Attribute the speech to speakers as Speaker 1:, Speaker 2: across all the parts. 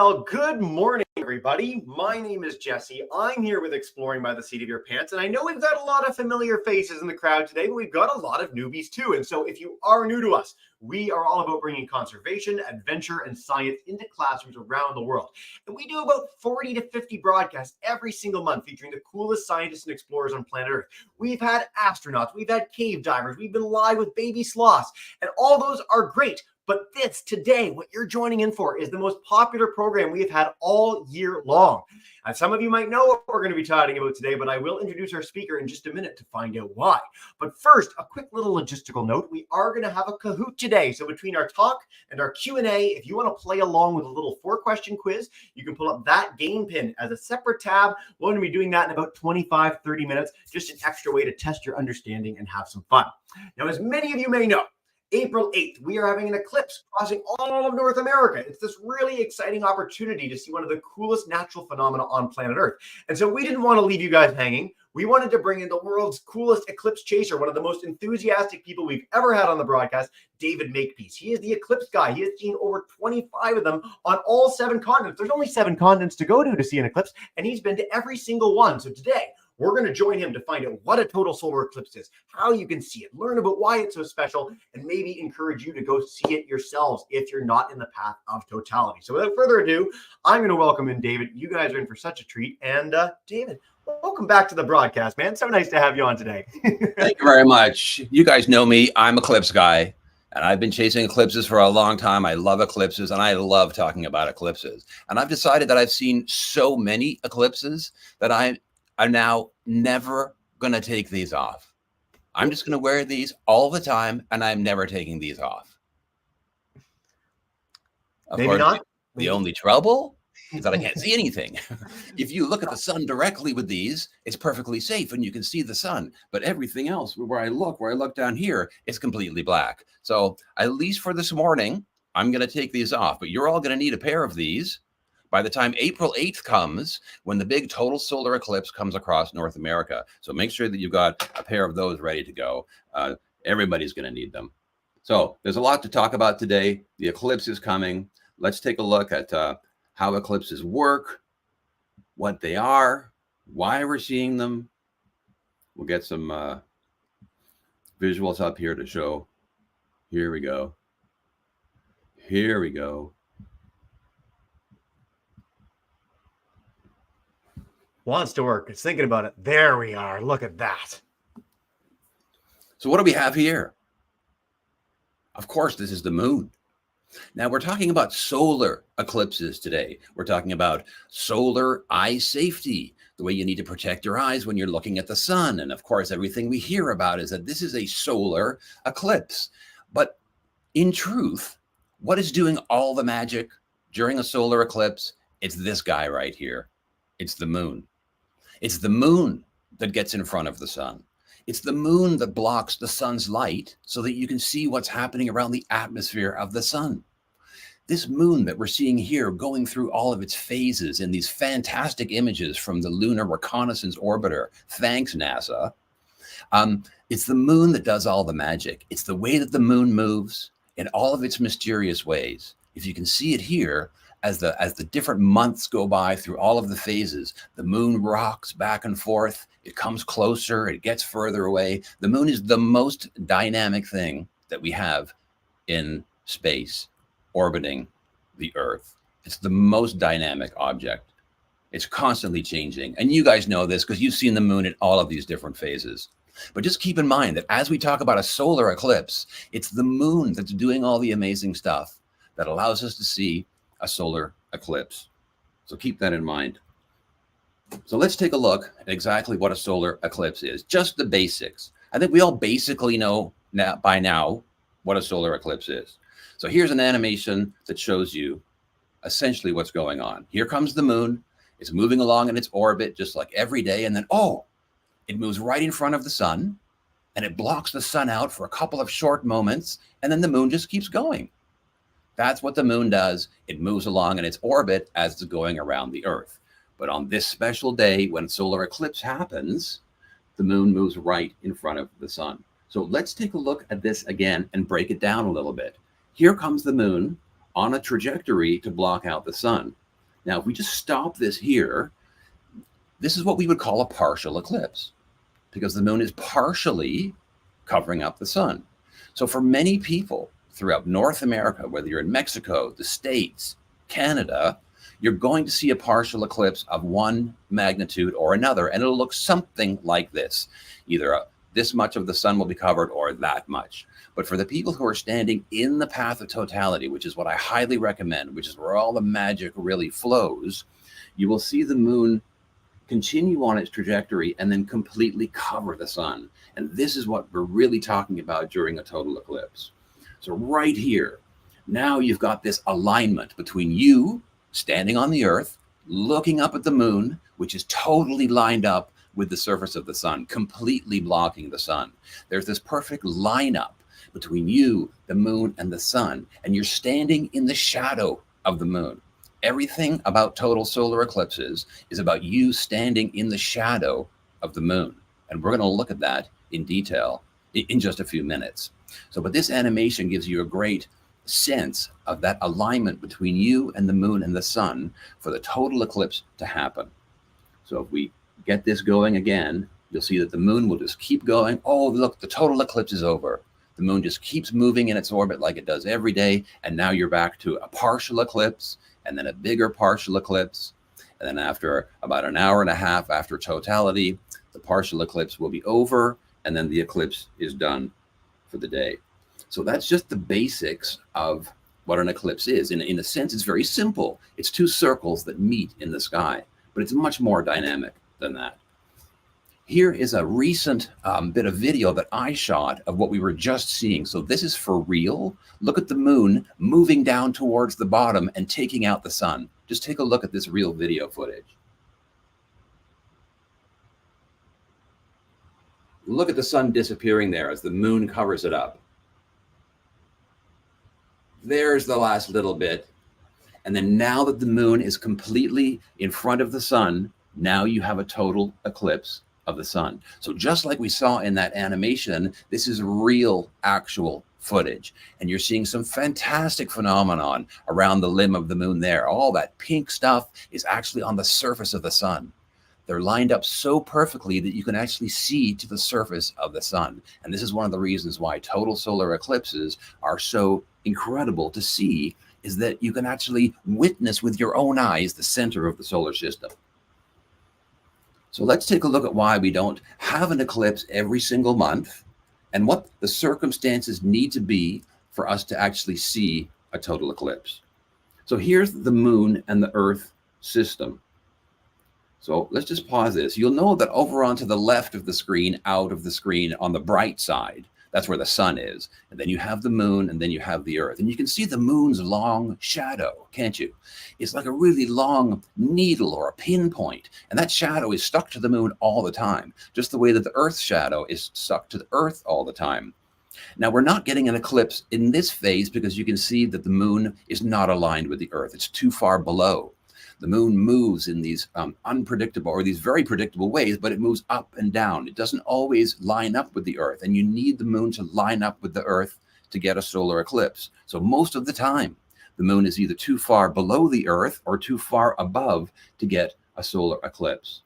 Speaker 1: Well, good morning, everybody. My name is Jesse. I'm here with Exploring by the Seat of Your Pants, and I know we've got a lot of familiar faces in the crowd today, but we've got a lot of newbies too. And so if you are new to us, we are all about bringing conservation, adventure, and science into classrooms around the world. And we do about 40 to 50 broadcasts every single month featuring the coolest scientists and explorers on planet Earth. We've had astronauts, we've had cave divers, we've been live with baby sloths, and all those are great. But this today, what you're joining in for, is the most popular program we have had all year long. And some of you might know what we're going to be talking about today, but I will introduce our speaker in just a minute to find out why. But first, a quick little logistical note. We are going to have a Kahoot today. So between our talk and our Q&A, if you want to play along with a little 4-question quiz, you can pull up that game pin as a separate tab. We're going to be doing that in about 25, 30 minutes, just an extra way to test your understanding and have some fun. Now, as many of you may know, April 8th, we are having an eclipse crossing all of North America. It's this really exciting opportunity to see one of the coolest natural phenomena on planet Earth. And so we didn't want to leave you guys hanging. We wanted to bring in the world's coolest eclipse chaser, one of the most enthusiastic people we've ever had on the broadcast, David Makepeace. He is the eclipse guy. He has seen over 25 of them on all 7 continents. There's only 7 continents to go to see an eclipse, and he's been to every single one. So today, we're going to join him to find out what a total solar eclipse is, how you can see it, learn about why it's so special, and maybe encourage you to go see it yourselves if you're not in the path of totality. So without further ado, I'm going to welcome in David. You guys are in for such a treat. And David, welcome back to the broadcast, man. So nice to have you on today.
Speaker 2: Thank you very much. You guys know me. I'm an eclipse guy, and I've been chasing eclipses for a long time. I love eclipses, and I love talking about eclipses. And I've decided that I've seen so many eclipses that I'm now never going to take these off. I'm just going to wear these all the time, and I'm never taking these off. Of
Speaker 1: Maybe
Speaker 2: course,
Speaker 1: not.
Speaker 2: The only trouble is that I can't see anything. If you look at the sun directly with these, it's perfectly safe and you can see the sun. But everything else, where I look down here, it's completely black. So at least for this morning, I'm going to take these off. But you're all going to need a pair of these by the time April 8th comes, when the big total solar eclipse comes across North America. So make sure that you've got a pair of those ready to go. Everybody's going to need them. So there's a lot to talk about today. The eclipse is coming. Let's take a look at how eclipses work, what they are, why we're seeing them. We'll get some visuals up here to show. Here we go. Here we go.
Speaker 1: Wants to work. It's thinking about it. There we are. Look at that.
Speaker 2: So what do we have here? Of course, this is the moon. Now we're talking about solar eclipses today. We're talking about solar eye safety, the way you need to protect your eyes when you're looking at the sun. And of course, everything we hear about is that this is a solar eclipse. But in truth, what is doing all the magic during a solar eclipse? It's this guy right here. It's the moon. It's the moon that gets in front of the sun. It's the moon that blocks the sun's light so that you can see what's happening around the atmosphere of the sun. This moon that we're seeing here, going through all of its phases in these fantastic images from the Lunar Reconnaissance Orbiter. Thanks, NASA. It's the moon that does all the magic. It's the way that the moon moves in all of its mysterious ways. If you can see it here, as the different months go by through all of the phases, the moon rocks back and forth. It comes closer. It gets further away. The moon is the most dynamic thing that we have in space orbiting the Earth. It's the most dynamic object. It's constantly changing. And you guys know this because you've seen the moon in all of these different phases. But just keep in mind that as we talk about a solar eclipse, it's the moon that's doing all the amazing stuff that allows us to see a solar eclipse. So keep that in mind. So let's take a look at exactly what a solar eclipse is, just the basics. I think we all basically know by now what a solar eclipse is. So here's an animation that shows you essentially what's going on. Here comes the moon. It's moving along in its orbit just like every day. And then, it moves right in front of the sun and it blocks the sun out for a couple of short moments. And then the moon just keeps going. That's what the moon does. It moves along in its orbit as it's going around the Earth. But on this special day, when solar eclipse happens, the moon moves right in front of the sun. So let's take a look at this again and break it down a little bit. Here comes the moon on a trajectory to block out the sun. Now, if we just stop this here, this is what we would call a partial eclipse, because the moon is partially covering up the sun. So for many people throughout North America, whether you're in Mexico, the States, Canada, you're going to see a partial eclipse of one magnitude or another, and it'll look something like this. Either this much of the sun will be covered or that much. But for the people who are standing in the path of totality, which is what I highly recommend, which is where all the magic really flows, you will see the moon continue on its trajectory and then completely cover the sun. And this is what we're really talking about during a total eclipse. So right here, now you've got this alignment between you standing on the earth, looking up at the moon, which is totally lined up with the surface of the sun, completely blocking the sun. There's this perfect lineup between you, the moon, and the sun, and you're standing in the shadow of the moon. Everything about total solar eclipses is about you standing in the shadow of the moon. And we're going to look at that in detail in just a few minutes. So, but this animation gives you a great sense of that alignment between you and the moon and the sun for the total eclipse to happen. So if we get this going again, you'll see that the moon will just keep going. Oh, look, the total eclipse is over. The moon just keeps moving in its orbit like it does every day. And now you're back to a partial eclipse, and then a bigger partial eclipse. And then after about an hour and a half after totality, the partial eclipse will be over, and then the eclipse is done for the day. So that's just the basics of what an eclipse is. In a sense, it's very simple. It's two circles that meet in the sky, but it's much more dynamic than that. Here is a recent bit of video that I shot of what we were just seeing. So this is for real. Look at the moon moving down towards the bottom and taking out the sun. Just take a look at this real video footage. Look at the sun disappearing there as the moon covers it up. There's the last little bit. And then now that the moon is completely in front of the sun, now you have a total eclipse of the sun. So just like we saw in that animation, this is real, actual footage. And you're seeing some fantastic phenomenon around the limb of the moon there. All that pink stuff is actually on the surface of the sun. They're lined up so perfectly that you can actually see to the surface of the sun. And this is one of the reasons why total solar eclipses are so incredible to see, is that you can actually witness with your own eyes the center of the solar system. So let's take a look at why we don't have an eclipse every single month and what the circumstances need to be for us to actually see a total eclipse. So here's the moon and the earth system. So let's just pause this. You'll know that over onto the left of the screen, out of the screen on the bright side, that's where the sun is. And then you have the moon, and then you have the earth. And you can see the moon's long shadow, can't you? It's like a really long needle or a pinpoint. And that shadow is stuck to the moon all the time, just the way that the earth's shadow is stuck to the earth all the time. Now, we're not getting an eclipse in this phase because you can see that the moon is not aligned with the earth. It's too far below. The moon moves in these unpredictable or these very predictable ways, but it moves up and down. It doesn't always line up with the earth, and you need the moon to line up with the earth to get a solar eclipse. So most of the time, the moon is either too far below the earth or too far above to get a solar eclipse.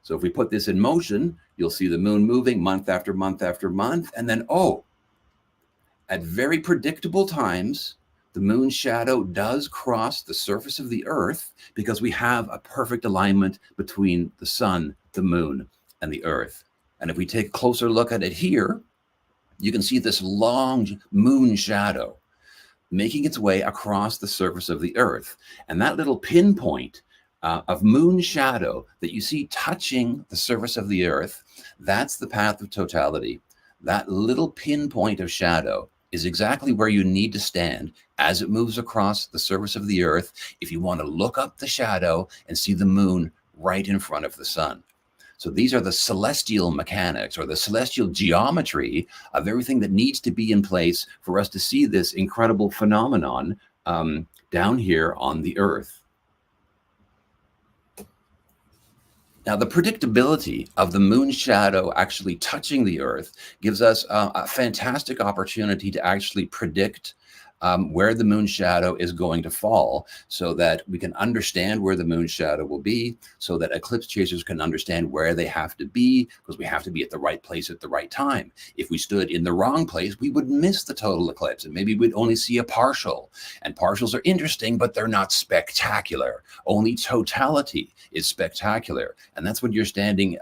Speaker 2: So if we put this in motion, you'll see the moon moving month after month after month, and then, at very predictable times, the moon's shadow does cross the surface of the earth because we have a perfect alignment between the sun, the moon, and the earth. And if we take a closer look at it here, you can see this long moon shadow making its way across the surface of the earth. And that little pinpoint of moon shadow that you see touching the surface of the earth, that's the path of totality. That little pinpoint of shadow is exactly where you need to stand as it moves across the surface of the earth if you want to look up the shadow and see the moon right in front of the sun. So these are the celestial mechanics or the celestial geometry of everything that needs to be in place for us to see this incredible phenomenon down here on the earth. Now, the predictability of the moon shadow actually touching the earth gives us a fantastic opportunity to actually predict where the moon shadow is going to fall, so that we can understand where the moon shadow will be, so that eclipse chasers can understand where they have to be, because we have to be at the right place at the right time. If we stood in the wrong place, we would miss the total eclipse, and maybe we'd only see a partial. And partials are interesting, but they're not spectacular. Only totality is spectacular. And that's when you're standing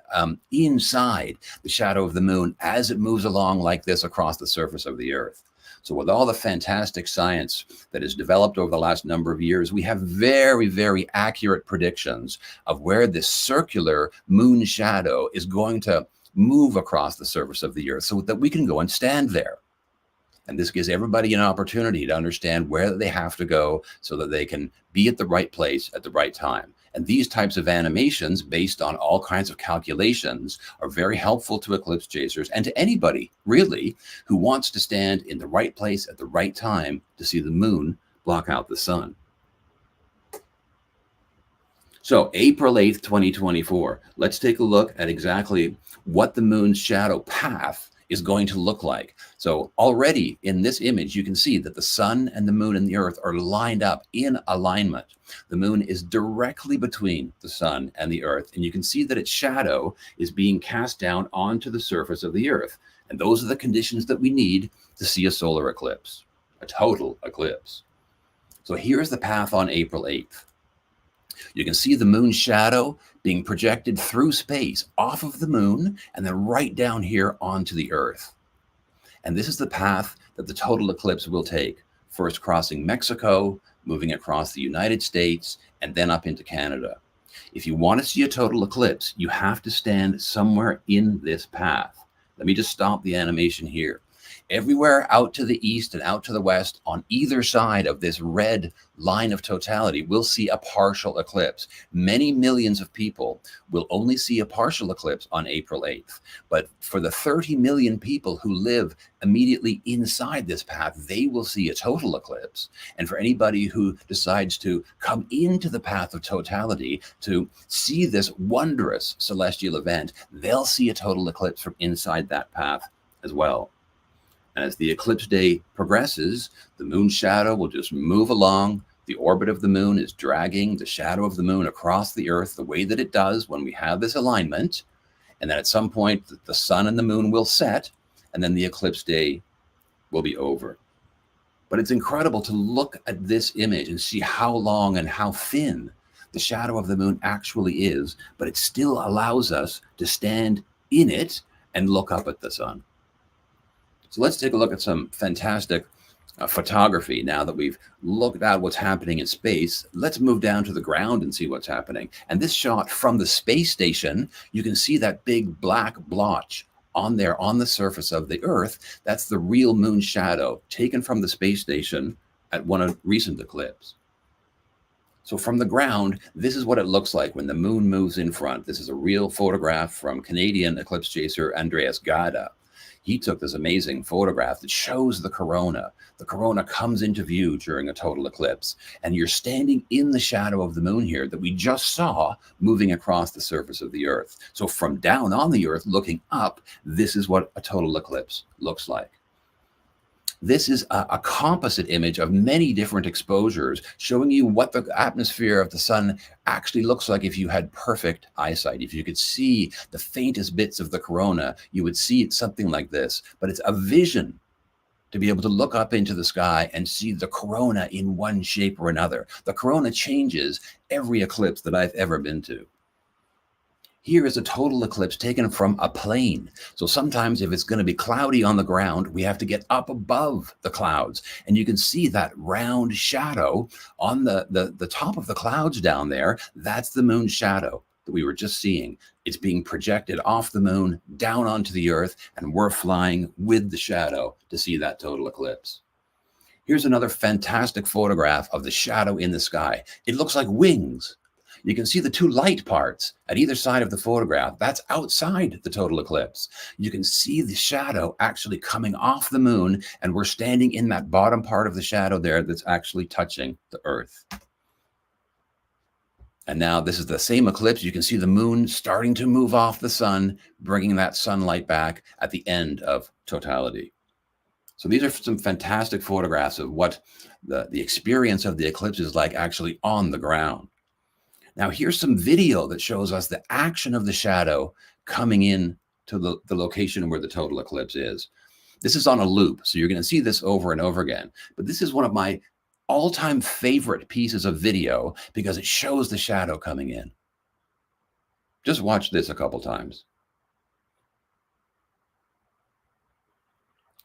Speaker 2: inside the shadow of the moon as it moves along like this across the surface of the Earth. So with all the fantastic science that has developed over the last number of years, we have very, very accurate predictions of where this circular moon shadow is going to move across the surface of the Earth, so that we can go and stand there. And this gives everybody an opportunity to understand where they have to go, so that they can be at the right place at the right time. And these types of animations, based on all kinds of calculations, are very helpful to eclipse chasers and to anybody, really, who wants to stand in the right place at the right time to see the moon block out the sun. So April 8th, 2024, let's take a look at exactly what the moon's shadow path is going to look like. So already in this image, you can see that the sun and the moon and the Earth are lined up in alignment. The moon is directly between the sun and the Earth, and you can see that its shadow is being cast down onto the surface of the Earth. And those are the conditions that we need to see a solar eclipse, a total eclipse. So here's the path on April 8th. You can see the moon's shadow being projected through space off of the moon and then right down here onto the Earth. And this is the path that the total eclipse will take, first crossing Mexico, moving across the United States, and then up into Canada. If you want to see a total eclipse, you have to stand somewhere in this path. Let me just stop the animation here. Everywhere out to the east and out to the west, on either side of this red line of totality, we'll see a partial eclipse. Many millions of people will only see a partial eclipse on April 8th. But for the 30 million people who live immediately inside this path, they will see a total eclipse. And for anybody who decides to come into the path of totality to see this wondrous celestial event, they'll see a total eclipse from inside that path as well. As the eclipse day progresses, the moon's shadow will just move along. The orbit of the moon is dragging the shadow of the moon across the Earth the way that it does when we have this alignment. And then at some point, the sun and the moon will set, and then the eclipse day will be over. But it's incredible to look at this image and see how long and how thin the shadow of the moon actually is, but it still allows us to stand in it and look up at the sun. So let's take a look at some fantastic photography. Now that we've looked at what's happening in space, let's move down to the ground and see what's happening. And this shot from the space station, you can see that big black blotch on there on the surface of the Earth. That's the real moon shadow taken from the space station at one recent eclipse. So from the ground, this is what it looks like when the moon moves in front. This is a real photograph from Canadian eclipse chaser Andreas Gada. He took this amazing photograph that shows the corona. The corona comes into view during a total eclipse, and you're standing in the shadow of the moon here that we just saw moving across the surface of the Earth. So from down on the Earth, looking up, this is what a total eclipse looks like. This is a composite image of many different exposures, showing you what the atmosphere of the sun actually looks like if you had perfect eyesight. If you could see the faintest bits of the corona, you would see it something like this. But it's a vision to be able to look up into the sky and see the corona in one shape or another. The corona changes every eclipse that I've ever been to. Here is a total eclipse taken from a plane. So sometimes if it's going to be cloudy on the ground, we have to get up above the clouds. And you can see that round shadow on the top of the clouds down there. That's the moon's shadow that we were just seeing. It's being projected off the moon down onto the Earth, and we're flying with the shadow to see that total eclipse. Here's another fantastic photograph of the shadow in the sky. It looks like wings. You can see the two light parts at either side of the photograph. That's outside the total eclipse. You can see the shadow actually coming off the moon, and we're standing in that bottom part of the shadow there that's actually touching the Earth. And now this is the same eclipse. You can see the moon starting to move off the sun, bringing that sunlight back at the end of totality. So these are some fantastic photographs of what the experience of the eclipse is like actually on the ground. Now here's some video that shows us the action of the shadow coming in to the location where the total eclipse is. This is on a loop, so you're going to see this over and over again. But this is one of my all-time favorite pieces of video because it shows the shadow coming in. Just watch this a couple times.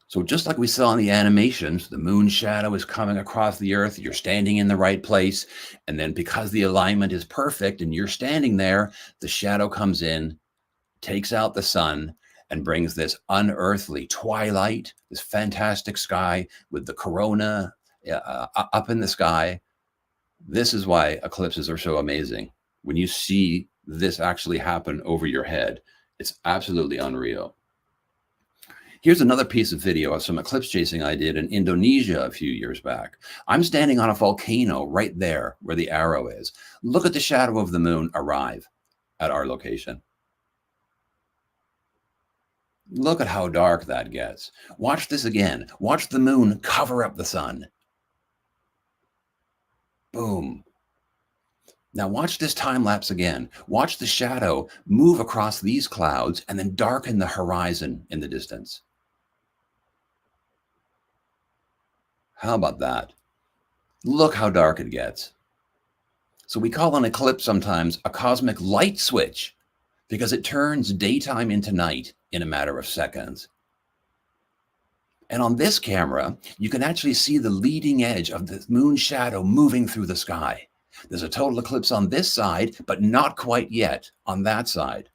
Speaker 2: So just like we saw in the animations, the moon shadow is coming across the earth. You're standing in the right place. And then because the alignment is perfect and you're standing there, the shadow comes in, takes out the sun, and brings this unearthly twilight, this fantastic sky with the corona up in the sky. This is why eclipses are so amazing. When you see this actually happen over your head, it's absolutely unreal. Here's another piece of video of some eclipse chasing I did in Indonesia a few years back. I'm standing on a volcano right there where the arrow is. Look at the shadow of the moon arrive at our location. Look at how dark that gets. Watch this again. Watch the moon cover up the sun. Boom. Now watch this time lapse again. Watch the shadow move across these clouds and then darken the horizon in the distance. How about that? Look how dark it gets. So we call an eclipse sometimes a cosmic light switch because it turns daytime into night in a matter of seconds. And on this camera, you can actually see the leading edge of the moon shadow moving through the sky. There's a total eclipse on this side, but not quite yet on that side.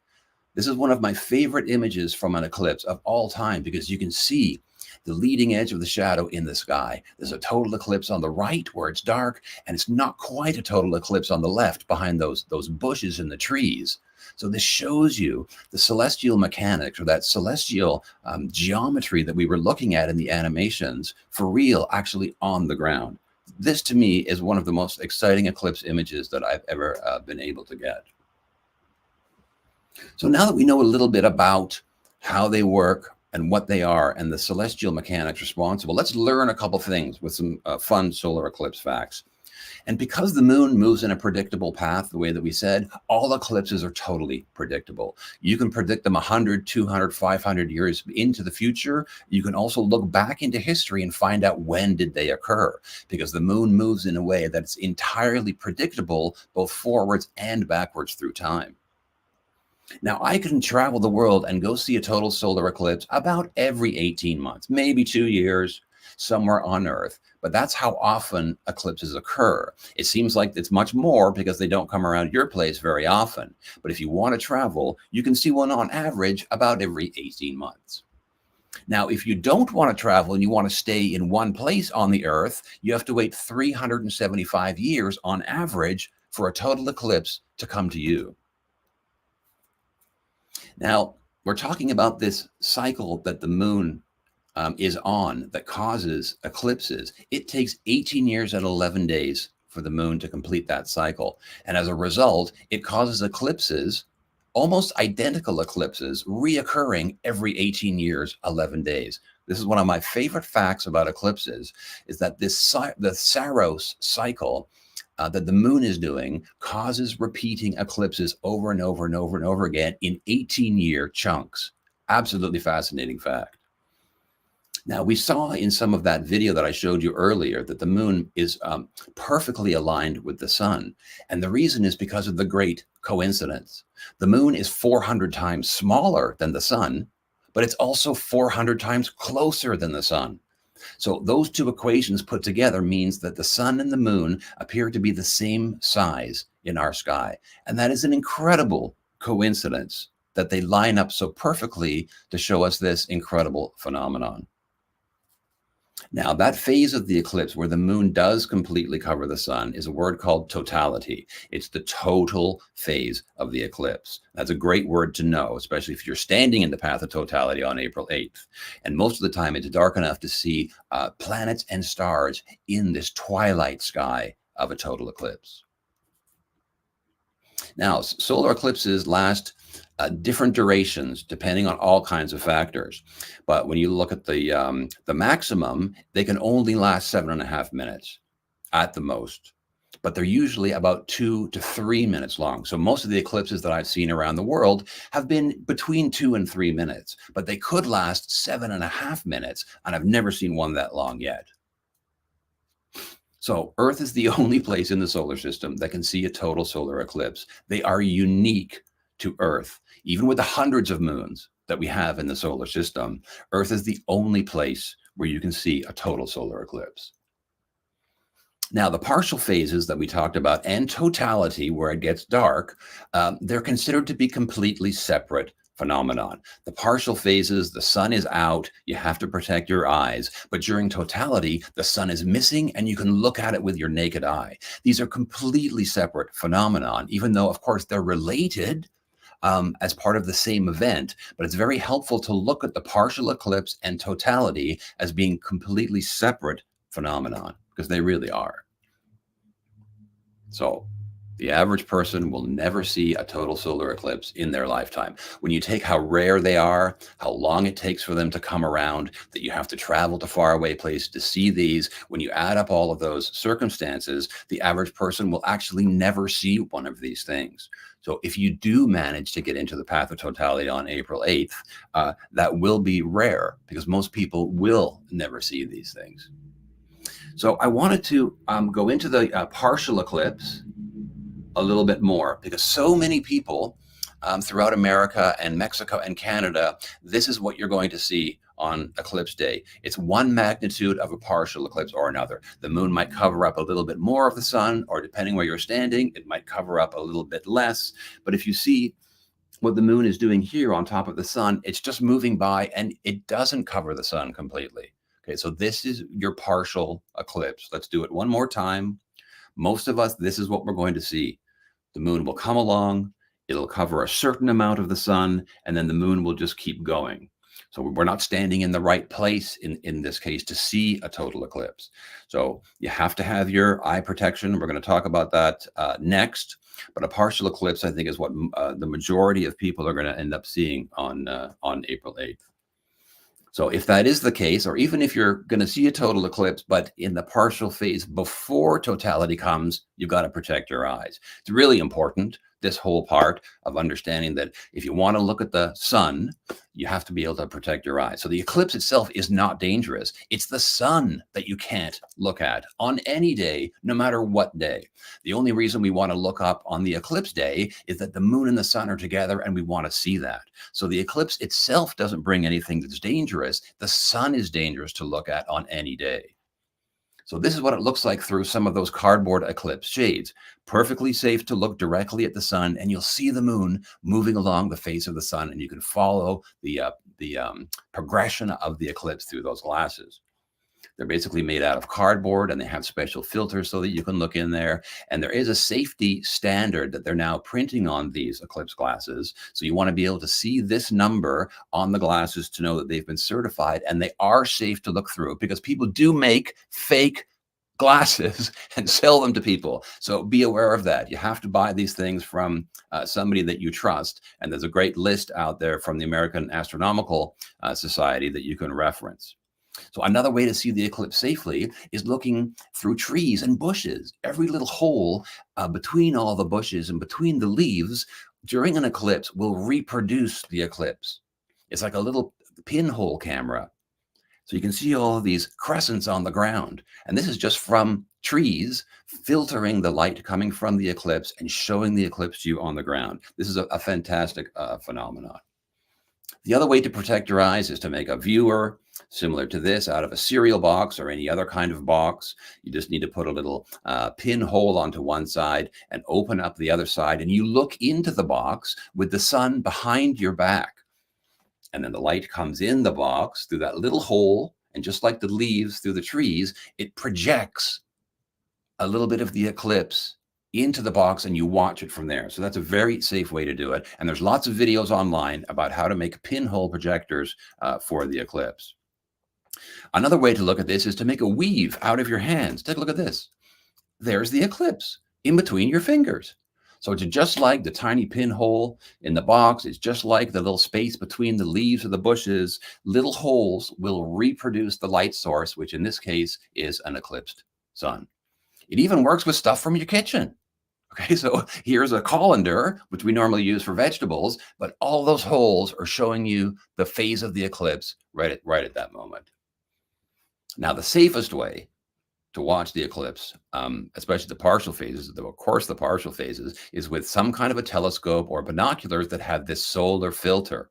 Speaker 2: This is one of my favorite images from an eclipse of all time because you can see the leading edge of the shadow in the sky. There's a total eclipse on the right where it's dark, and it's not quite a total eclipse on the left behind those bushes in the trees. So this shows you the celestial mechanics or that celestial geometry that we were looking at in the animations for real, actually on the ground. This to me is one of the most exciting eclipse images that I've ever been able to get. So now that we know a little bit about how they work and what they are and the celestial mechanics responsible, let's learn a couple things with some fun solar eclipse facts. And because the moon moves in a predictable path, the way that we said, all eclipses are totally predictable. You can predict them 100, 200, 500 years into the future. You can also look back into history and find out when did they occur, because the moon moves in a way that's entirely predictable, both forwards and backwards through time. Now, I can travel the world and go see a total solar eclipse about every 18 months, maybe 2 years, somewhere on Earth. But that's how often eclipses occur. It seems like it's much more because they don't come around your place very often. But if you want to travel, you can see one on average about every 18 months. Now, if you don't want to travel and you want to stay in one place on the Earth, you have to wait 375 years on average for a total eclipse to come to you. Now, we're talking about this cycle that the moon is on that causes eclipses. It takes 18 years and 11 days for the moon to complete that cycle. And as a result, it causes eclipses, almost identical eclipses, reoccurring every 18 years, 11 days. This is one of my favorite facts about eclipses, is that the Saros cycle that the moon is doing causes repeating eclipses over and over and over and over again in 18-year chunks. Absolutely fascinating fact. Now, we saw in some of that video that I showed you earlier that the moon is perfectly aligned with the sun. And the reason is because of the great coincidence. The moon is 400 times smaller than the sun, but it's also 400 times closer than the sun. So those two equations put together means that the sun and the moon appear to be the same size in our sky. And that is an incredible coincidence that they line up so perfectly to show us this incredible phenomenon. Now, that phase of the eclipse where the moon does completely cover the sun is a word called totality. It's the total phase of the eclipse. That's a great word to know, especially if you're standing in the path of totality on April 8th. And most of the time, it's dark enough to see planets and stars in this twilight sky of a total eclipse. Now, solar eclipses last different durations depending on all kinds of factors. But when you look at the maximum, they can only last 7.5 minutes at the most. But they're usually about 2 to 3 minutes long. So most of the eclipses that I've seen around the world have been between 2 and 3 minutes, but they could last 7.5 minutes, and I've never seen one that long yet. So Earth is the only place in the solar system that can see a total solar eclipse. They are unique to Earth. Even with the hundreds of moons that we have in the solar system, Earth is the only place where you can see a total solar eclipse. Now, the partial phases that we talked about and totality, where it gets dark, they're considered to be completely separate phenomenon. The partial phases, the sun is out, you have to protect your eyes. But during totality, the sun is missing and you can look at it with your naked eye. These are completely separate phenomenon, even though, of course, they're related as part of the same event. But it's very helpful to look at the partial eclipse and totality as being completely separate phenomenon, because they really are. So the average person will never see a total solar eclipse in their lifetime. When you take how rare they are, how long it takes for them to come around, that you have to travel to faraway places to see these, when you add up all of those circumstances, the average person will actually never see one of these things. So if you do manage to get into the path of totality on April 8th, that will be rare, because most people will never see these things. So I wanted to go into the partial eclipse a little bit more, because so many people throughout America and Mexico and Canada, this is what you're going to see on eclipse day. It's one magnitude of a partial eclipse or another. The moon might cover up a little bit more of the sun, or depending where you're standing, it might cover up a little bit less. But if you see what the moon is doing here on top of the sun, it's just moving by and it doesn't cover the sun completely. Okay, so this is your partial eclipse. Let's do it one more time. Most of us, this is what we're going to see. The moon will come along, it'll cover a certain amount of the sun, and then the moon will just keep going. So we're not standing in the right place in this case to see a total eclipse. So you have to have your eye protection. We're going to talk about that next. But a partial eclipse, I think, is what the majority of people are going to end up seeing on April 8th. So if that is the case, or even if you're going to see a total eclipse, but in the partial phase before totality comes, you've got to protect your eyes. It's really important, this whole part of understanding that if you want to look at the sun, you have to be able to protect your eyes. So the eclipse itself is not dangerous. It's the sun that you can't look at on any day, no matter what day. The only reason we want to look up on the eclipse day is that the moon and the sun are together and we want to see that. So the eclipse itself doesn't bring anything that's dangerous. The sun is dangerous to look at on any day. So this is what it looks like through some of those cardboard eclipse shades. Perfectly safe to look directly at the sun, and you'll see the moon moving along the face of the sun, and you can follow the progression of the eclipse through those glasses. They're basically made out of cardboard, and they have special filters so that you can look in there. And there is a safety standard that they're now printing on these eclipse glasses. So you want to be able to see this number on the glasses to know that they've been certified and they are safe to look through, because people do make fake glasses and sell them to people. So be aware of that. You have to buy these things from somebody that you trust. And there's a great list out there from the American Astronomical Society that you can reference. So another way to see the eclipse safely is looking through trees and bushes. Every little hole between all the bushes and between the leaves during an eclipse will reproduce the eclipse. It's like a little pinhole camera. So you can see all of these crescents on the ground. And this is just from trees filtering the light coming from the eclipse and showing the eclipse to you on the ground. This is a fantastic phenomenon. The other way to protect your eyes is to make a viewer similar to this out of a cereal box or any other kind of box. You just need to put a little pinhole onto one side and open up the other side, and you look into the box with the sun behind your back. And then the light comes in the box through that little hole, and just like the leaves through the trees, it projects a little bit of the eclipse into the box, and you watch it from there. So that's a very safe way to do it. And there's lots of videos online about how to make pinhole projectors for the eclipse. Another way to look at this is to make a weave out of your hands. Take a look at this. There's the eclipse in between your fingers. So it's just like the tiny pinhole in the box. It's just like the little space between the leaves of the bushes. Little holes will reproduce the light source, which in this case is an eclipsed sun. It even works with stuff from your kitchen. Okay, so here's a colander, which we normally use for vegetables, but all those holes are showing you the phase of the eclipse right at that moment. Now, the safest way to watch the eclipse, especially the partial phases, of course, the partial phases, is with some kind of a telescope or binoculars that have this solar filter.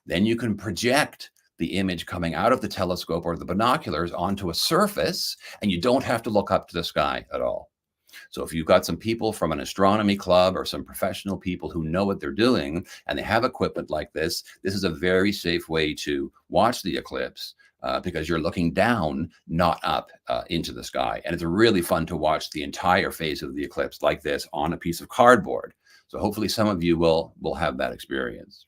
Speaker 2: Then you can project the image coming out of the telescope or the binoculars onto a surface, and you don't have to look up to the sky at all. So if you've got some people from an astronomy club or some professional people who know what they're doing and they have equipment like this is a very safe way to watch the eclipse because you're looking down, not up into the sky. And it's really fun to watch the entire phase of the eclipse like this on a piece of cardboard. So hopefully some of you will have that experience.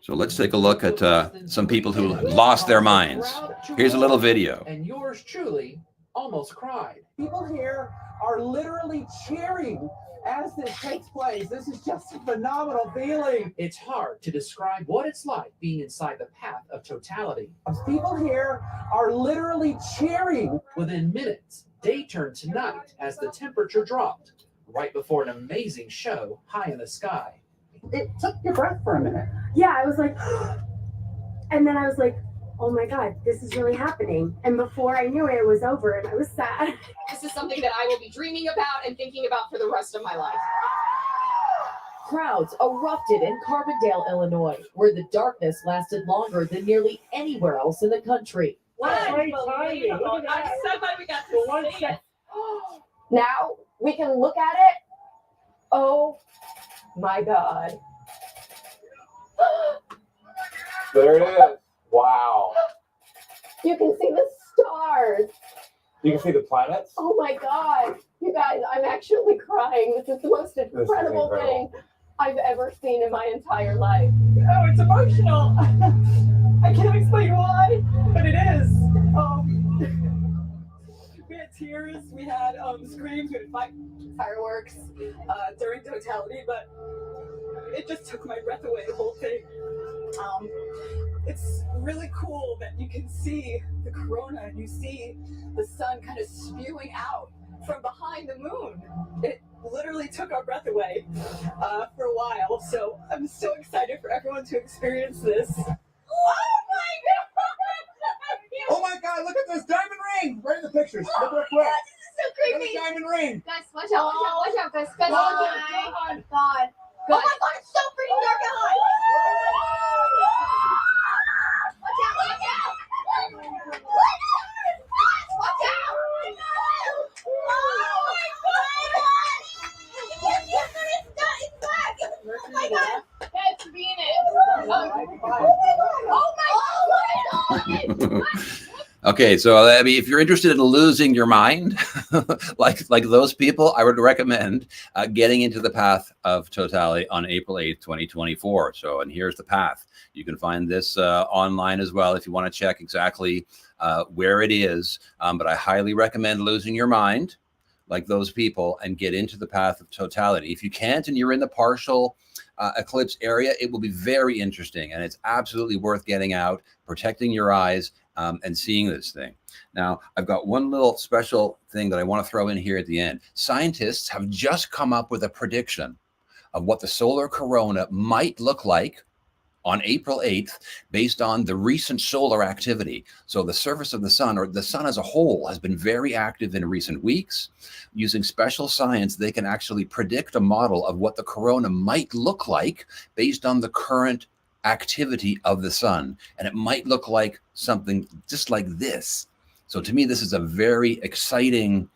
Speaker 2: So let's take a look at some people who lost their minds. Here's a little video.
Speaker 3: And yours truly almost cried. People here are literally cheering as this takes place. This is just a phenomenal feeling. It's hard to describe what it's like being inside the path of totality. People here are literally cheering. Within minutes, day turned to night as the temperature dropped, right before an amazing show high in the sky. It took your breath for a minute.
Speaker 4: Yeah, I was like, and then I was like, oh my God, this is really happening. And before I knew it, it was over and I was sad.
Speaker 5: This is something that I will be dreaming about and thinking about for the rest of my life.
Speaker 6: Crowds erupted in Carbondale, Illinois, where the darkness lasted longer than nearly anywhere else in the country.
Speaker 5: Unbelievable. I'm so glad we got to see it.
Speaker 6: Now we can look at it. Oh my God.
Speaker 3: There it is. Wow.
Speaker 6: You can see the stars.
Speaker 3: You can see the planets.
Speaker 6: Oh my God. You guys, I'm actually crying. This is the most incredible thing I've ever seen in my entire life.
Speaker 5: Oh, it's emotional. I can't explain why, but it is. We had tears, we had screams, we had fireworks during totality, but it just took my breath away, the whole thing. It's really cool that you can see the corona and you see the sun kind of spewing out from behind the moon. It literally took our breath away for a while. So I'm so excited for everyone to experience this. Oh my God!
Speaker 3: Oh my God, look at this diamond ring! Right in the pictures. Look real quick.
Speaker 5: This is so creepy.
Speaker 3: Diamond ring.
Speaker 5: Guys, watch out, guys.
Speaker 6: God.
Speaker 5: God. Oh my God, it's so freaking dark outside. Watch out. Watch out. Oh my God. That's Venus. Oh my God.
Speaker 2: Okay, so I mean, if you're interested in losing your mind, like those people, I would recommend getting into the path of totality on April 8th, 2024. So, and here's the path. You can find this online as well if you want to check exactly where it is. But I highly recommend losing your mind, like those people, and get into the path of totality. If you can't and you're in the partial eclipse area, it will be very interesting, and it's absolutely worth getting out, protecting your eyes, and seeing this thing. Now, I've got one little special thing that I want to throw in here at the end. Scientists have just come up with a prediction of what the solar corona might look like on April 8th, based on the recent solar activity. So the surface of the sun, or the sun as a whole, has been very active in recent weeks. Using special science, they can actually predict a model of what the corona might look like based on the current activity of the sun. And it might look like something just like this. So to me, this is a very exciting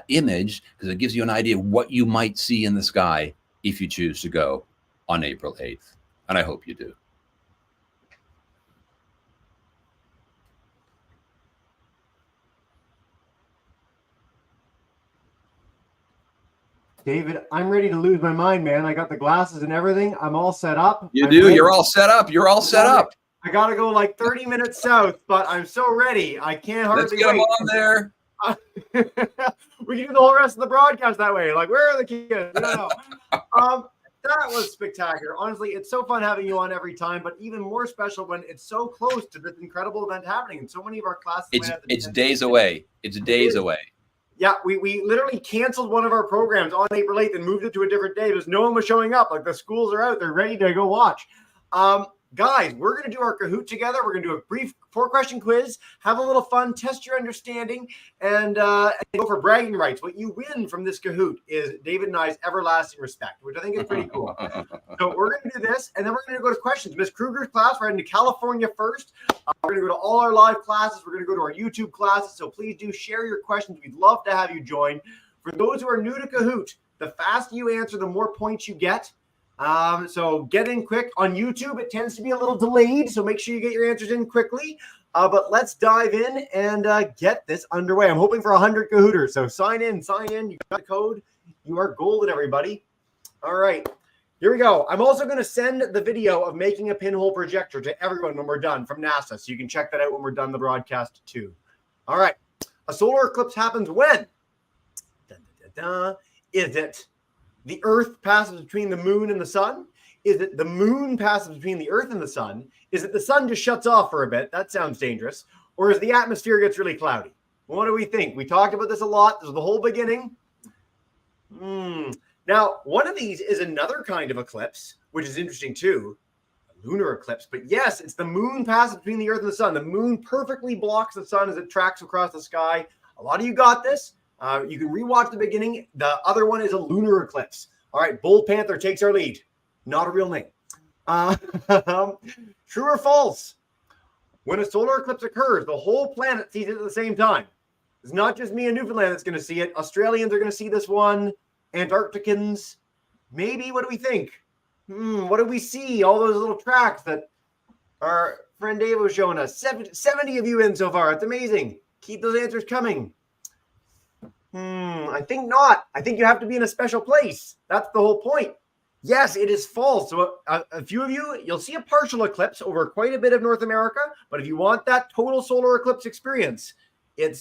Speaker 2: image, because it gives you an idea of what you might see in the sky if you choose to go on April 8th. And I hope you do.
Speaker 1: David, I'm ready to lose my mind, man. I got the glasses and everything. I'm all set up.
Speaker 2: You do? You're all set up. You're all set up.
Speaker 1: I got to go like 30 minutes south, but I'm so ready. I can't hardly
Speaker 2: Let's get them
Speaker 1: wait.
Speaker 2: on there.
Speaker 1: We can do the whole rest of the broadcast that way. Like, where are the kids? We don't know. That was spectacular. Honestly, it's so fun having you on every time, but even more special when it's so close to this incredible event happening. And so many of our classes.
Speaker 2: It's days away. It's days away.
Speaker 1: Yeah, we literally canceled one of our programs on April 8th and moved it to a different day because no one was showing up. Like, the schools are out. They're ready to go watch. Guys, we're going to do our Kahoot together. We're going to do a brief 4-question quiz, have a little fun, test your understanding, and go for bragging rights. What you win from this Kahoot is David and I's everlasting respect, which I think is pretty cool. So we're going to do this, and then we're going to go to questions. Miss Kruger's class, we're heading to California first. We're going to go to all our live classes. We're going to go to our YouTube classes, so please do share your questions. We'd love to have you join. For those who are new to Kahoot, the faster you answer, the more points you get. So get in quick. On YouTube, it tends to be a little delayed, so make sure you get your answers in quickly. But let's dive in and get this underway. I'm hoping for 100 Kahooters, so sign in. You got the code. You are golden, everybody. All right, here we go. I'm also going to send the video of making a pinhole projector to everyone when we're done from NASA, so you can check that out when we're done the broadcast too. All right, a solar eclipse happens when? Is it the Earth passes between the moon and the sun? Is it the moon passes between the Earth and the sun? Is it the sun just shuts off for a bit? That sounds dangerous. Or is the atmosphere gets really cloudy? What do we think? We talked about this a lot. This is the whole beginning. Now, one of these is another kind of eclipse, which is interesting too. A lunar eclipse. But yes, it's the moon passes between the Earth and the sun. The moon perfectly blocks the sun as it tracks across the sky. A lot of you got this. You can rewatch the beginning. The other one is a lunar eclipse. All right, Bold Panther takes our lead. Not a real name. True or false? When a solar eclipse occurs, the whole planet sees it at the same time. It's not just me in Newfoundland that's going to see it. Australians are going to see this one. Antarcticans. Maybe. What do we think? What do we see? All those little tracks that our friend Dave was showing us. 70 of you in so far. It's amazing. Keep those answers coming. I think not. I think you have to be in a special place. That's the whole point. Yes, it is false. So a few of you, you'll see a partial eclipse over quite a bit of North America. But if you want that total solar eclipse experience,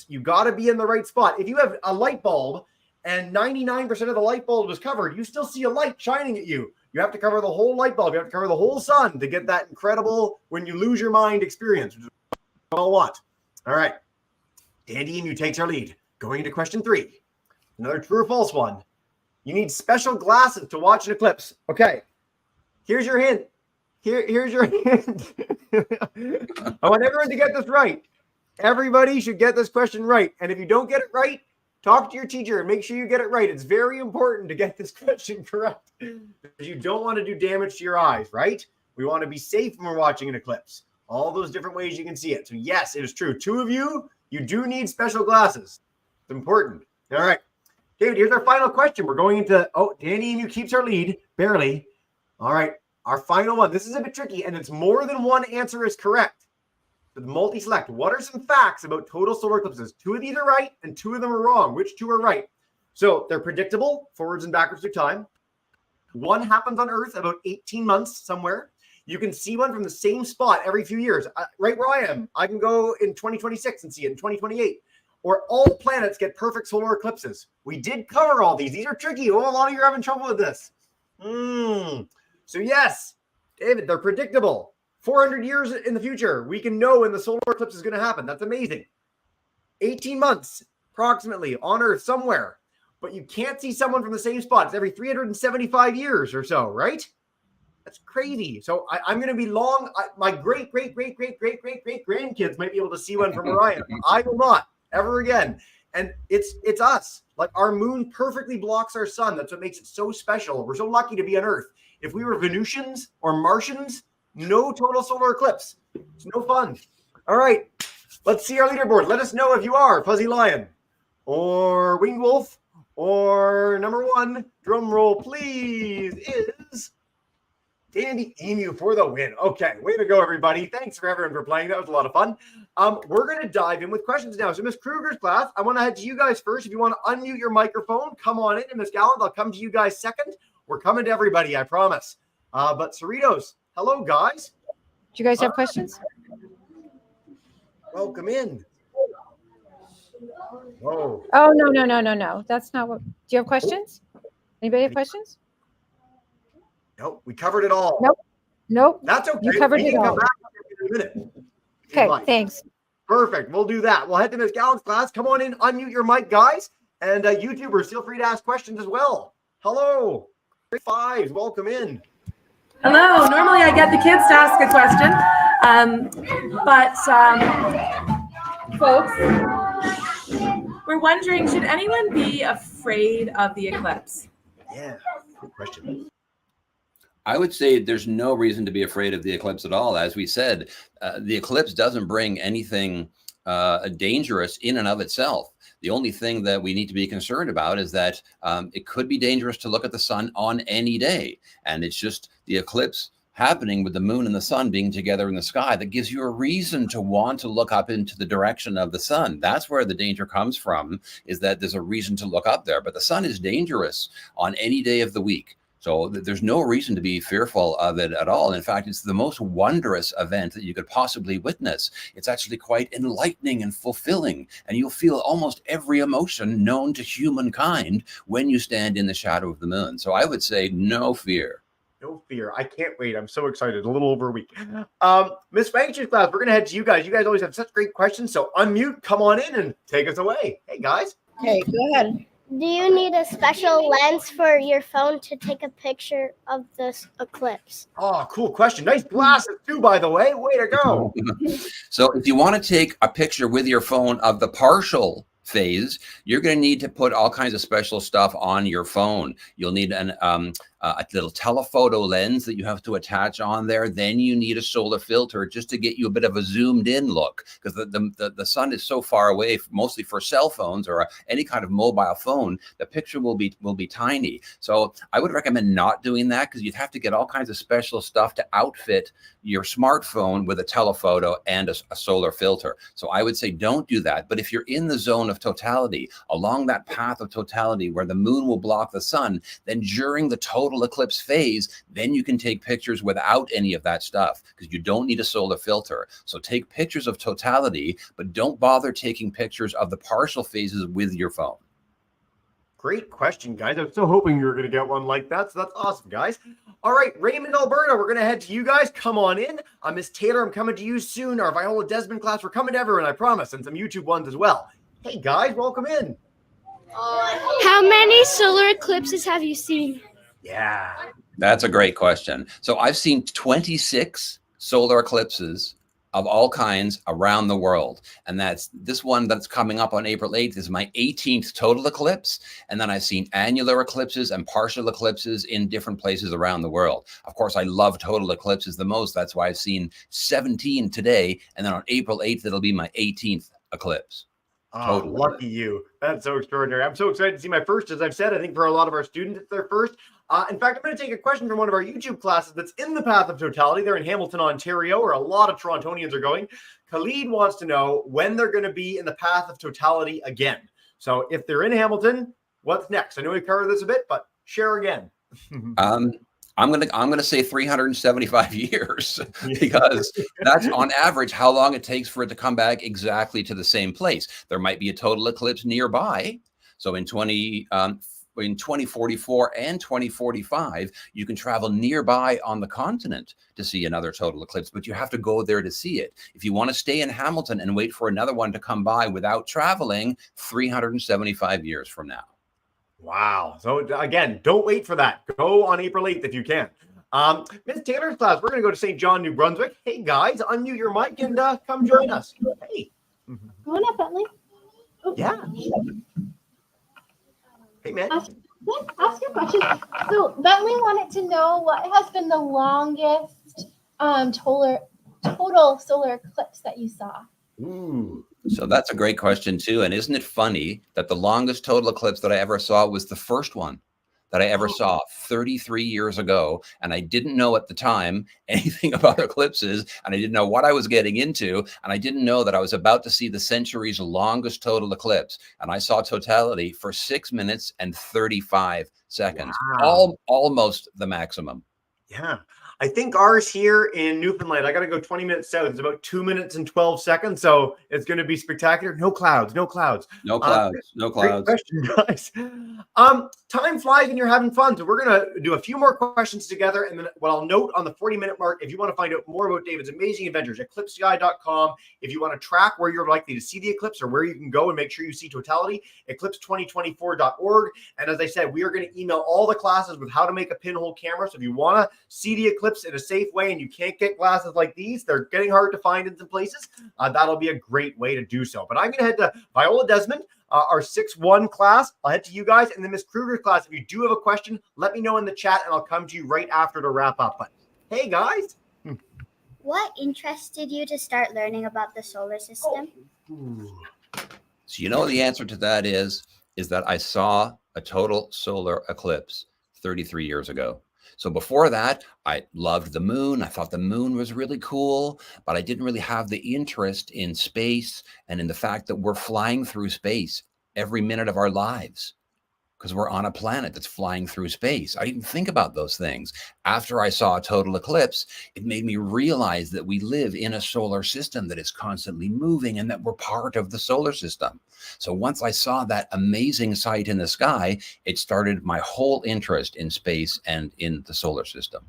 Speaker 1: you got to be in the right spot. If you have a light bulb and 99% of the light bulb is covered, you still see a light shining at you. You have to cover the whole light bulb. You have to cover the whole sun to get that incredible when you lose your mind experience, which is what I want. All right. Dandy and you takes our lead. Going into question 3, another true or false one. You need special glasses to watch an eclipse. Okay, here's your hint. Here's your hint. I want everyone to get this right. Everybody should get this question right. And if you don't get it right, talk to your teacher and make sure you get it right. It's very important to get this question correct because you don't want to do damage to your eyes, right? We want to be safe when we're watching an eclipse. All those different ways you can see it. So yes, it is true. 2 of you, you do need special glasses. It's important. All right. David, here's our final question. We're going into, Danny Emu keeps our lead, barely. All right. Our final one. This is a bit tricky, and it's more than one answer is correct. But multi-select. What are some facts about total solar eclipses? 2 of these are right, and 2 of them are wrong. Which 2 are right? So they're predictable, forwards and backwards through time. One happens on Earth about 18 months somewhere. You can see one from the same spot every few years. Right where I am, I can go in 2026 and see it in 2028. Or all planets get perfect solar eclipses. We did cover all these. These are tricky. A lot of you are having trouble with this. So yes, David, they're predictable. 400 years in the future, we can know when the solar eclipse is going to happen. That's amazing. 18 months, approximately, on Earth somewhere. But you can't see someone from the same spot. It's every 375 years or so, right? That's crazy. So I'm going to be long. My great grandkids might be able to see one from Orion. I will not. Ever again. And it's us. Like, our moon perfectly blocks our sun. That's what makes it so special. We're so lucky to be on Earth. If we were Venusians or Martians, no total solar eclipse. It's no fun. All right. Let's see our leaderboard. Let us know if you are Fuzzy Lion or Winged Wolf or number 1, drum roll please, is Dandy Emu for the win. Okay, way to go, everybody. Thanks for everyone for playing. That was a lot of fun. We're going to dive in with questions now. So Miss Kruger's class, I want to head to you guys first. If you want to unmute your microphone, come on in. And Miss Gallant, I'll come to you guys second. We're coming to everybody, I promise. But Cerritos, hello, guys.
Speaker 7: Do you guys have questions?
Speaker 1: Welcome in. Whoa.
Speaker 7: Oh, no. That's not what. Do you have questions? Anybody have questions?
Speaker 1: Nope, we covered it all.
Speaker 7: Nope.
Speaker 1: That's okay.
Speaker 7: You covered
Speaker 1: We
Speaker 7: it
Speaker 1: can come
Speaker 7: all.
Speaker 1: back in a minute. if you'd
Speaker 7: Okay,
Speaker 1: like.
Speaker 7: thanks.
Speaker 1: Perfect. We'll do that. We'll head to Miss Gallen's class. Come on in, unmute your mic, guys. And YouTubers, feel free to ask questions as well. Hello. Grade 5s, welcome in.
Speaker 8: Hello. Normally I get the kids to ask a question, folks, we're wondering, should anyone be afraid of the eclipse?
Speaker 1: Yeah, good question.
Speaker 2: I would say there's no reason to be afraid of the eclipse at all. As we said, the eclipse doesn't bring anything dangerous in and of itself. The only thing that we need to be concerned about is that it could be dangerous to look at the sun on any day. And it's just the eclipse happening with the moon and the sun being together in the sky that gives you a reason to want to look up into the direction of the sun. That's where the danger comes from, is that there's a reason to look up there. But the sun is dangerous on any day of the week. So there's no reason to be fearful of it at all. In fact, it's the most wondrous event that you could possibly witness. It's actually quite enlightening and fulfilling, and you'll feel almost every emotion known to humankind when you stand in the shadow of the moon. So I would say no fear.
Speaker 1: No fear. I can't wait. I'm so excited. A little over a week. Miss Fancy's class, we're going to head to you guys. You guys always have such great questions. So unmute, come on in and take us away. Hey, guys.
Speaker 7: Okay, go ahead.
Speaker 9: Do you need a special lens for your phone to take a picture of this eclipse?
Speaker 1: Oh, cool question. Nice glasses too, by the way. Way to go.
Speaker 2: So if you want to take a picture with your phone of the partial phase, you're going to need to put all kinds of special stuff on your phone. You'll need a little telephoto lens that you have to attach on there. Then you need a solar filter just to get you a bit of a zoomed in look, because the sun is so far away, mostly for cell phones or any kind of mobile phone, the picture will be tiny. So I would recommend not doing that, because you'd have to get all kinds of special stuff to outfit your smartphone with a telephoto and a solar filter. So I would say don't do that. But if you're in the zone of totality, along that path of totality where the moon will block the sun, then during the total eclipse phase, then you can take pictures without any of that stuff, because you don't need a solar filter. So take pictures of totality, but don't bother taking pictures of the partial phases with your phone.
Speaker 1: Great question, guys. I'm so hoping you were going to get one like that. So that's awesome, guys. All right, Raymond, Alberta, we're going to head to you guys. Come on in. Miss Taylor, I'm coming to you soon. Our Viola Desmond class, we're coming to everyone, I promise, and some YouTube ones as well. Hey, guys, welcome in.
Speaker 9: How many solar eclipses have you seen?
Speaker 1: Yeah.
Speaker 2: That's a great question. So I've seen 26 solar eclipses of all kinds around the world. And that's this one that's coming up on April 8th is my 18th total eclipse. And then I've seen annular eclipses and partial eclipses in different places around the world. Of course, I love total eclipses the most. That's why I've seen 17 today. And then on April 8th, it'll be my 18th eclipse.
Speaker 1: Oh,
Speaker 2: Totally.
Speaker 1: lucky you. That's so extraordinary. I'm so excited to see my first. As I've said, I think for a lot of our students, it's their first. In fact, I'm going to take a question from one of our YouTube classes that's in the path of totality. They're in Hamilton, Ontario, where a lot of Torontonians are going. Khalid wants to know when they're going to be in the path of totality again. So if they're in Hamilton, what's next? I know we covered this a bit, but share again.
Speaker 2: I'm gonna say 375 years, because that's on average how long it takes for it to come back exactly to the same place. There might be a total eclipse nearby. So in 2044 and 2045, you can travel nearby on the continent to see another total eclipse, but you have to go there to see it. If you want to stay in Hamilton and wait for another one to come by without traveling, 375 years from now.
Speaker 1: Wow. So again, don't wait for that. Go on April 8th if you can. Miss Taylor's class, we're going to go to St. John, New Brunswick. Hey, guys, unmute your mic and come join us. Hey.
Speaker 6: Go on up, Bentley. Oh.
Speaker 1: Yeah. Hey, man.
Speaker 6: Ask your question. So Bentley wanted to know what has been the longest total solar eclipse that you saw.
Speaker 1: Ooh.
Speaker 2: So that's a great question too. And isn't it funny that the longest total eclipse that I ever saw was the first one that I ever saw 33 years ago. And I didn't know at the time anything about eclipses, and I didn't know what I was getting into. And I didn't know that I was about to see the century's longest total eclipse. And I saw totality for 6 minutes and 35 seconds,
Speaker 1: Wow.
Speaker 2: almost the maximum.
Speaker 1: Yeah. I think ours here in Newfoundland, I got to go 20 minutes south. It's about 2 minutes and 12 seconds. So it's going to be spectacular. No clouds, no clouds.
Speaker 2: No clouds, no
Speaker 1: Great
Speaker 2: clouds.
Speaker 1: question, guys. Time flies and you're having fun. So we're going to do a few more questions together. And then what I'll note on the 40-minute mark, if you want to find out more about David's amazing adventures, eclipseguy.com. If you want to track where you're likely to see the eclipse or where you can go and make sure you see totality, eclipse2024.org. And as I said, we are going to email all the classes with how to make a pinhole camera. So if you want to see the eclipse in a safe way and you can't get glasses like these, they're getting hard to find in some places, that'll be a great way to do so. But I'm going to head to Viola Desmond, our 6-1 class. I'll head to you guys, and then Miss Kruger's class. If you do have a question, let me know in the chat and I'll come to you right after to wrap up. But hey guys,
Speaker 9: What interested you to start learning about the solar system?
Speaker 2: So you know the answer to that is that I saw a total solar eclipse 33 years ago. So before that, I loved the moon. I thought the moon was really cool, but I didn't really have the interest in space and in the fact that we're flying through space every minute of our lives because we're on a planet that's flying through space. I didn't think about those things. After I saw a total eclipse, it made me realize that we live in a solar system that is constantly moving and that we're part of the solar system. So once I saw that amazing sight in the sky, it started my whole interest in space and in the solar system.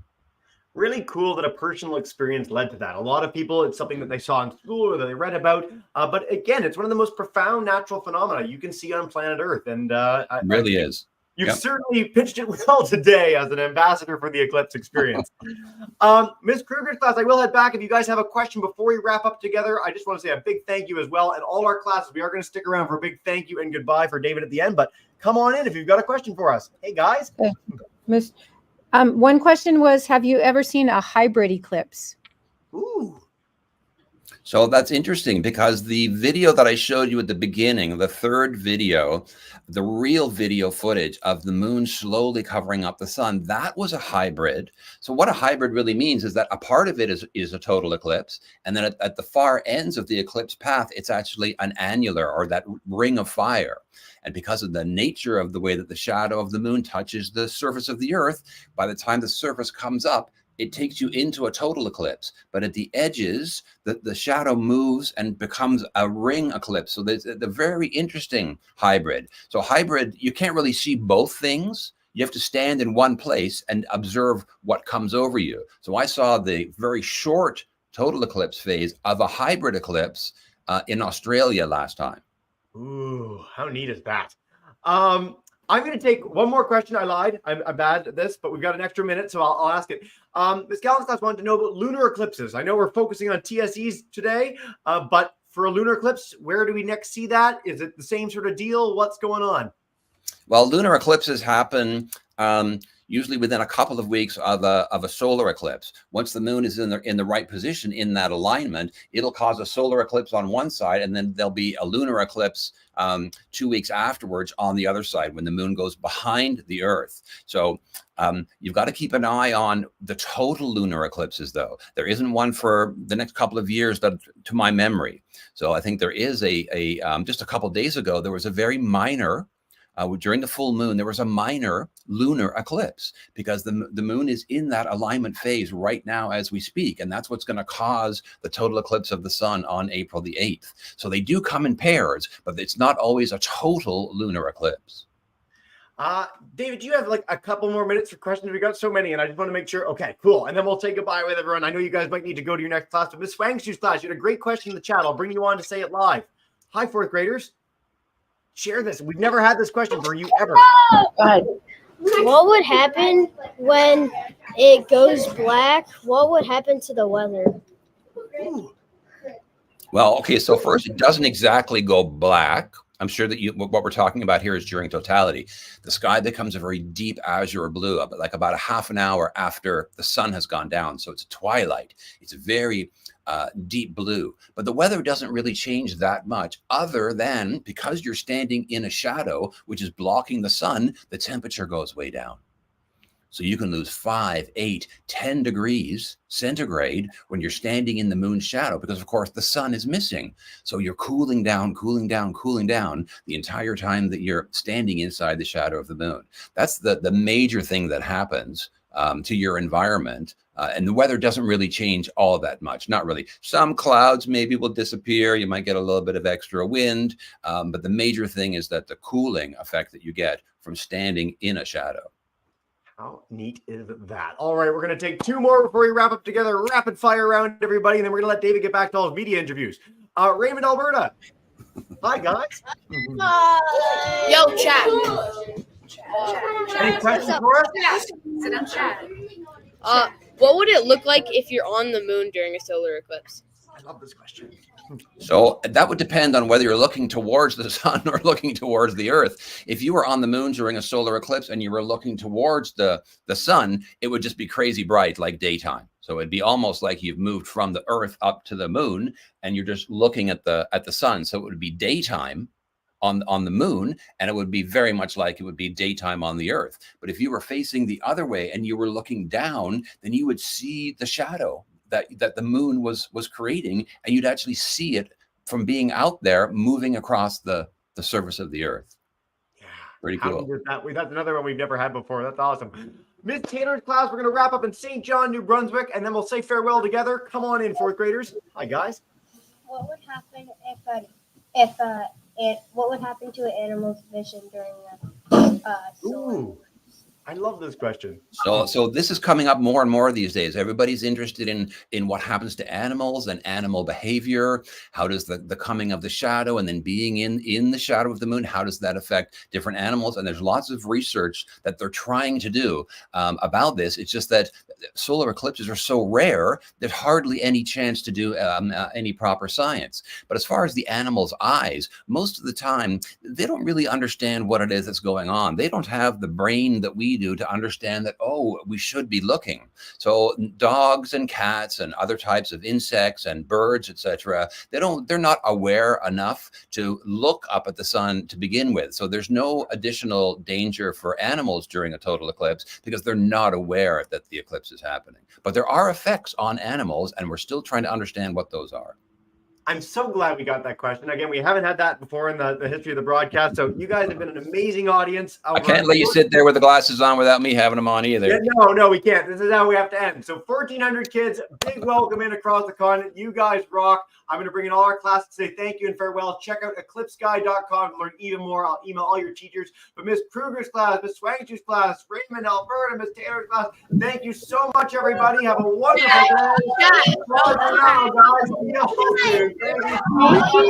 Speaker 1: Really cool that a personal experience led to that. A lot of people, it's something that they saw in school or that they read about. But again, it's one of the most profound natural phenomena you can see on planet Earth. And
Speaker 2: it really is.
Speaker 1: You've certainly pitched it well today as an ambassador for the eclipse experience. Ms. Kruger's class, I will head back. If you guys have a question before we wrap up together, I just want to say a big thank you as well. And all our classes, we are going to stick around for a big thank you and goodbye for David at the end. But come on in if you've got a question for us. Hey, guys.
Speaker 7: One question was, have you ever seen a hybrid eclipse?
Speaker 1: Ooh.
Speaker 2: So that's interesting because the video that I showed you at the beginning, the third video, the real video footage of the moon slowly covering up the sun, that was a hybrid. So what a hybrid really means is that a part of it is a total eclipse. And then at the far ends of the eclipse path, it's actually an annular or that ring of fire. And because of the nature of the way that the shadow of the moon touches the surface of the earth, by the time the surface comes up, it takes you into a total eclipse. But at the edges, the shadow moves and becomes a ring eclipse. So there's the very interesting hybrid. So hybrid, you can't really see both things. You have to stand in one place and observe what comes over you. So I saw the very short total eclipse phase of a hybrid eclipse in Australia last time.
Speaker 1: Ooh, how neat is that? I'm going to take one more question. I lied. I'm bad at this, but we've got an extra minute, so I'll ask it. Ms. Gallen's class wanted to know about lunar eclipses. I know we're focusing on TSEs today, but for a lunar eclipse, where do we next see that? Is it the same sort of deal? What's going on?
Speaker 2: Well, lunar eclipses happen usually within a couple of weeks of a solar eclipse. Once the moon is in the right position in that alignment, it'll cause a solar eclipse on one side, and then there'll be a lunar eclipse 2 weeks afterwards on the other side when the moon goes behind the Earth. So you've got to keep an eye on the total lunar eclipses, though. There isn't one for the next couple of years that, to my memory. So I think there is just a couple of days ago, there was a very minor during the full moon, there was a minor lunar eclipse because the moon is in that alignment phase right now as we speak. And that's what's going to cause the total eclipse of the sun on April the 8th. So they do come in pairs, but it's not always a total lunar eclipse.
Speaker 1: David, do you have like a couple more minutes for questions? We got so many, and I just want to make sure. Okay, cool. And then we'll say goodbye with everyone. I know you guys might need to go to your next class, but Miss Swangshu's class, you had a great question in the chat. I'll bring you on to say it live. Hi, fourth graders. Share this. We've never had this question for you ever.
Speaker 9: What would happen when it goes black? What would happen to the weather?
Speaker 2: Well, okay, so first, it doesn't exactly go black. I'm sure that what we're talking about here is during totality. The sky becomes a very deep azure blue, like about a half an hour after the sun has gone down. So it's twilight. It's very deep blue. But the weather doesn't really change that much other than because you're standing in a shadow, which is blocking the sun, the temperature goes way down. So you can lose 5, 8, 10 degrees centigrade when you're standing in the moon's shadow because, of course, the sun is missing. So you're cooling down the entire time that you're standing inside the shadow of the moon. That's the major thing that happens to your environment. And the weather doesn't really change all that much, not really. Some clouds maybe will disappear. You might get a little bit of extra wind. But the major thing is that the cooling effect that you get from standing in a shadow.
Speaker 1: How neat is that? All right, we're going to take two more before we wrap up together. Rapid fire round, everybody, and then we're going to let David get back to all his media interviews. Raymond, Alberta. Hi, guys.
Speaker 10: Yo, chat.
Speaker 1: Any questions for us?
Speaker 8: Sit down, chat.
Speaker 10: What would it look like if you're on the moon during a solar eclipse?
Speaker 1: I love this question.
Speaker 2: So that would depend on whether you're looking towards the sun or looking towards the earth. If you were on the moon during a solar eclipse and you were looking towards the sun, it would just be crazy bright like daytime. So it'd be almost like you've moved from the earth up to the moon and you're just looking at the sun. So it would be daytime on the moon, and it would be very much like it would be daytime on the earth. But if you were facing the other way and you were looking down, then you would see the shadow that the moon was creating, and you'd actually see it from being out there moving across the surface of the earth.
Speaker 1: Yeah,
Speaker 2: pretty cool.
Speaker 1: That's another one we've never had before. That's awesome. Miss Taylor's class, we're going to wrap up in St. John, New Brunswick, and then we'll say farewell together. Come on in, fourth graders. Hi, guys.
Speaker 9: What would happen what would happen to an animal's vision during the solar?
Speaker 1: Ooh, I love this question.
Speaker 2: So this is coming up more and more these days. Everybody's interested in what happens to animals and animal behavior. How does the coming of the shadow and then being in the shadow of the moon, how does that affect different animals? And there's lots of research that they're trying to do about this. It's just that solar eclipses are so rare, there's hardly any chance to do any proper science. But as far as the animal's eyes, most of the time, they don't really understand what it is that's going on. They don't have the brain that we do to understand that, oh, we should be looking. So dogs and cats and other types of insects and birds, etc., they're not aware enough to look up at the sun to begin with. So there's no additional danger for animals during a total eclipse because they're not aware that the eclipse is happening. But there are effects on animals, and we're still trying to understand what those are.
Speaker 1: I'm so glad we got that question. Again, we haven't had that before in the history of the broadcast. So you guys have been an amazing audience.
Speaker 2: I can't let you sit there with the glasses on without me having them on either.
Speaker 1: Yeah, no, we can't. This is how we have to end. So 1,400 kids, big welcome in across the continent. You guys rock. I'm going to bring in all our classes to say thank you and farewell. Check out eclipseguy.com to learn even more. I'll email all your teachers. But Miss Kruger's class, Miss Swangshu's class, Raymond, Alberta, Miss Taylor's class, thank you so much, everybody. Have a wonderful day. Bye for now, guys. See you all soon. Thank you.